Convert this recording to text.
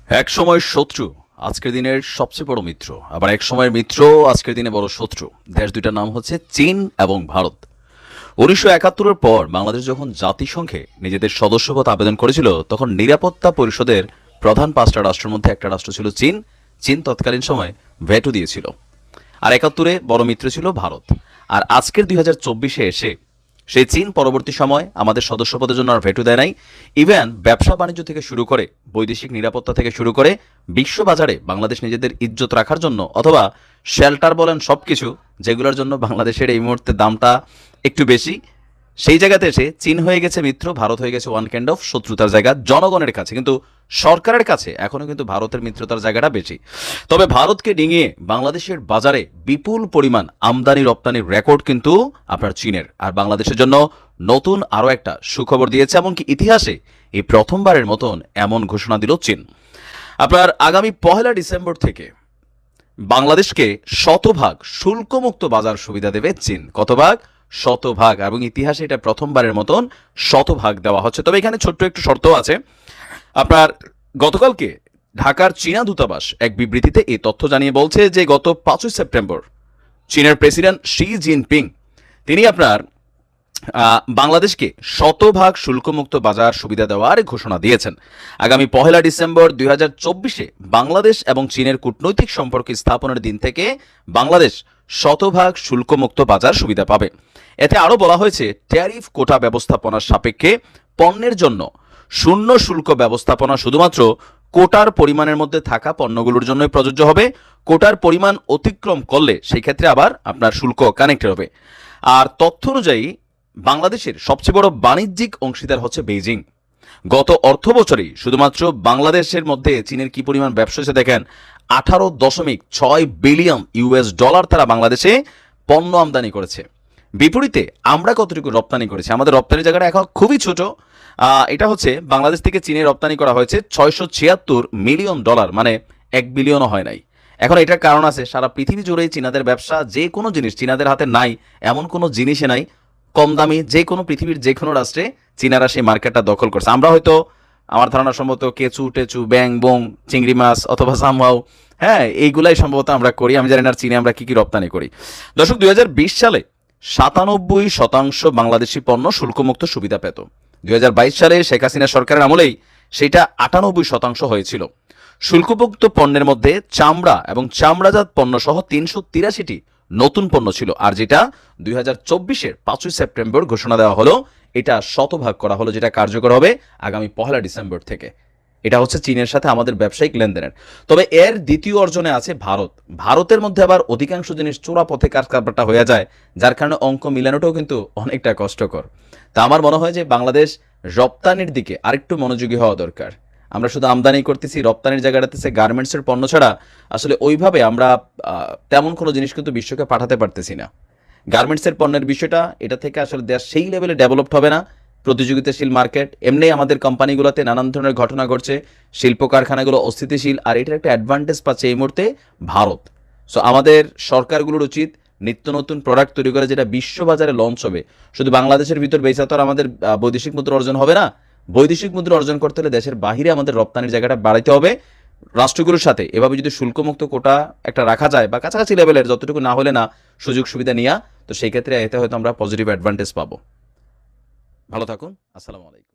এক সময় শত্রু আজকের দিনের সবচেয়ে বড় মিত্র, আবার এক সময়ের মিত্র আজকের দিনে বড় শত্রু। দেশ দুইটার নাম হচ্ছে চীন এবং ভারত। 1971-এর পর বাংলাদেশ যখন জাতিসংঘে নিজেদের সদস্যপদ আবেদন করেছিল, তখন নিরাপত্তা পরিষদের প্রধান 5টা রাষ্ট্রের মধ্যে একটা রাষ্ট্র ছিল চীন। চীন তৎকালীন সময় ভেটো দিয়েছিল। আর 71-এ বড় মিত্র ছিল ভারত। আর আজকের 2024-এ এসে সেই চীন পরবর্তী সময় আমাদের সদস্যপদের জন্য আর ভেটো দেয় নাই। ইভেন ব্যবসা বাণিজ্য থেকে শুরু করে বৈদেশিক নিরাপত্তা থেকে শুরু করে বিশ্ববাজারে বাংলাদেশ নিজেদের ইজ্জত রাখার জন্য, অথবা শেল্টার বলেন সবকিছু, যেগুলোর জন্য বাংলাদেশের এই মুহূর্তে দামটা একটু বেশি, সেই জায়গাতে এসে চীন হয়ে গেছে মিত্র, ভারত হয়ে গেছে ওয়ান কাইন্ড অফ শত্রুতার জায়গা জনগণের কাছে। কিন্তু সরকারের কাছে এখনো কিন্তু ভারতের মিত্রতার জায়গাটা বেশি। তবে ভারতকে ডিঙিয়ে বাংলাদেশের বাজারে বিপুল পরিমাণ আমদানি রপ্তানির রেকর্ড কিন্তু আপনার চীনের। আর বাংলাদেশের জন্য নতুন আরও একটা সুখবর দিয়েছে, এমনকি ইতিহাসে এই প্রথমবারের মতন এমন ঘোষণা দিল চীন। আপনার আগামী 1 ডিসেম্বর থেকে বাংলাদেশকে শতভাগ শুল্কমুক্ত বাজার সুবিধা দেবে চীন। কত ভাগ? শতভাগ। এবং ইতিহাসে এটা প্রথমবারের মতন শতভাগ দেওয়া হচ্ছে। তবে এখানে ছোট্ট একটু শর্ত আছে। আপনার গতকালকে ঢাকার চীনা দূতাবাস এক বিবৃতিতে এই তথ্য জানিয়ে বলছে যে গত 5 সেপ্টেম্বর চীনের প্রেসিডেন্ট শি জিনপিং তিনি আপনার বাংলাদেশকে শতভাগ শুল্কমুক্ত বাজার সুবিধা দেওয়ার ঘোষণা দিয়েছেন। আগামী 1 ডিসেম্বর 2024-এ বাংলাদেশ এবং চীনের কূটনৈতিক সম্পর্ক স্থাপনের দিন থেকে বাংলাদেশ শতভাগ শুল্কমুক্ত বাজার সুবিধা পাবে। এতে আরও বলা হয়েছে, ট্যারিফ কোটা ব্যবস্থাপনার সাপেক্ষে পণ্যের জন্য শূন্য শুল্ক ব্যবস্থাপনা শুধুমাত্র কোটার পরিমাণের মধ্যে থাকা পণ্যগুলোর জন্যই প্রযোজ্য হবে। কোটার পরিমাণ অতিক্রম করলে সেই ক্ষেত্রে আবার আপনার শুল্ক কানেক্টেড হবে। আর তথ্য অনুযায়ী বাংলাদেশের সবচেয়ে বড় বাণিজ্যিক অংশীদার হচ্ছে বেইজিং। গত অর্থ বছরেই শুধুমাত্র বাংলাদেশের মধ্যে চীনের কি পরিমাণ ব্যবসা হয়েছে দেখেন। 18.6 বিলিয়ন ইউএস ডলার তারা বাংলাদেশে পণ্য আমদানি করেছে। বিপরীতে আমরা কতটুকু রপ্তানি করেছি? আমাদের রপ্তানির জায়গাটা এখন খুবই ছোট। এটা হচ্ছে বাংলাদেশ থেকে চীনে রপ্তানি করা হয়েছে 676 মিলিয়ন ডলার, মানে 1 বিলিয়নও হয় নাই। এখন এটার কারণ আছে, সারা পৃথিবী জুড়েই চীনাদের ব্যবসা। যে কোনো জিনিস চীনাদের হাতে নাই এমন কোনো জিনিসে নাই। কম দামি যে কোনো পৃথিবীর যে কোনো রাষ্ট্রে চীনারা সেই মার্কেটটা দখল করছে। আমরা হয়তো, আমার ধারণা সম্ভবত কেঁচু টেচু ব্যাং বং চিংড়ি মাছ অথবা সামহাও, হ্যাঁ এইগুলাই সম্ভবত আমরা করি। আমি জানি না চীনে আমরা কি কি রপ্তানি করি। দর্শক, 2020 সালে 97% বাংলাদেশি পণ্য শুল্কমুক্ত সুবিধা পেত। 2022 সালে শেখ হাসিনা সরকারের আমলেই সেটা 98% হয়েছিল। শুল্কমুক্ত পণ্যের মধ্যে চামড়া এবং চামড়াজাত পণ্য সহ 383টি নতুন পণ্য ছিল। আর যেটা 2024-এর 5 সেপ্টেম্বর ঘোষণা দেওয়া হলো, এটা শতভাগ করা হলো, যেটা কার্যকর হবে আগামী 1 ডিসেম্বর থেকে। এটা হচ্ছে চীনের সাথে আমাদের ব্যবসায়িক লেনদেনের। তবে এর দ্বিতীয় অর্জনে আছে ভারত। ভারতের মধ্যে আবার অধিকাংশ জিনিস চোরা পথে কারবারটা হয়ে যায়, যার কারণে অঙ্ক মিলানোটাও কিন্তু অনেকটা কষ্টকর। তা আমার মনে হয় যে বাংলাদেশ রপ্তানির দিকে আরেকটু মনোযোগী হওয়া দরকার। আমরা শুধু আমদানি করতেছি, রপ্তানির জায়গাটাতে গার্মেন্টসের পণ্য ছাড়া আসলে ওইভাবে আমরা তেমন কোনো জিনিস কিন্তু বিশ্বকে পাঠাতে পারতেছি না। গার্মেন্টসের পণ্যের বিষয়টা, এটা থেকে আসলে দেশ সেই লেভেলে ডেভেলপড হবে না। প্রতিযোগিতাশীল মার্কেট, এমনি আমাদের কোম্পানিগুলোতে নানান ধরনের ঘটনা ঘটছে, শিল্প কারখানাগুলো অস্থিতিশীল, আর এটার একটা অ্যাডভান্টেজ পাচ্ছে এই মুহূর্তে ভারত। সো আমাদের সরকারগুলোর উচিত নিত্য নতুন প্রোডাক্ট তৈরি করে যেটা বিশ্ববাজারে লঞ্চ হবে। শুধু বাংলাদেশের ভিতর বেচা তো আর আমাদের বৈদেশিক মুদ্রা অর্জন হবে না। বৈদেশিক মুদ্রা অর্জন করতে হলে দেশের বাহিরে আমাদের রপ্তানির জায়গাটা বাড়াইতে হবে রাষ্ট্রগুলোর সাথে। এভাবে যদি শুল্কমুক্ত কোটা একটা রাখা যায়, বা কাছাকাছি লেভেলের, যতটুকু না হলে না সুযোগ সুবিধা নিয়ে, তো সেই ক্ষেত্রে এতে হয়তো আমরা পজিটিভ অ্যাডভান্টেজ পাবো। ভালো থাকুন। আসসালামু আলাইকুম।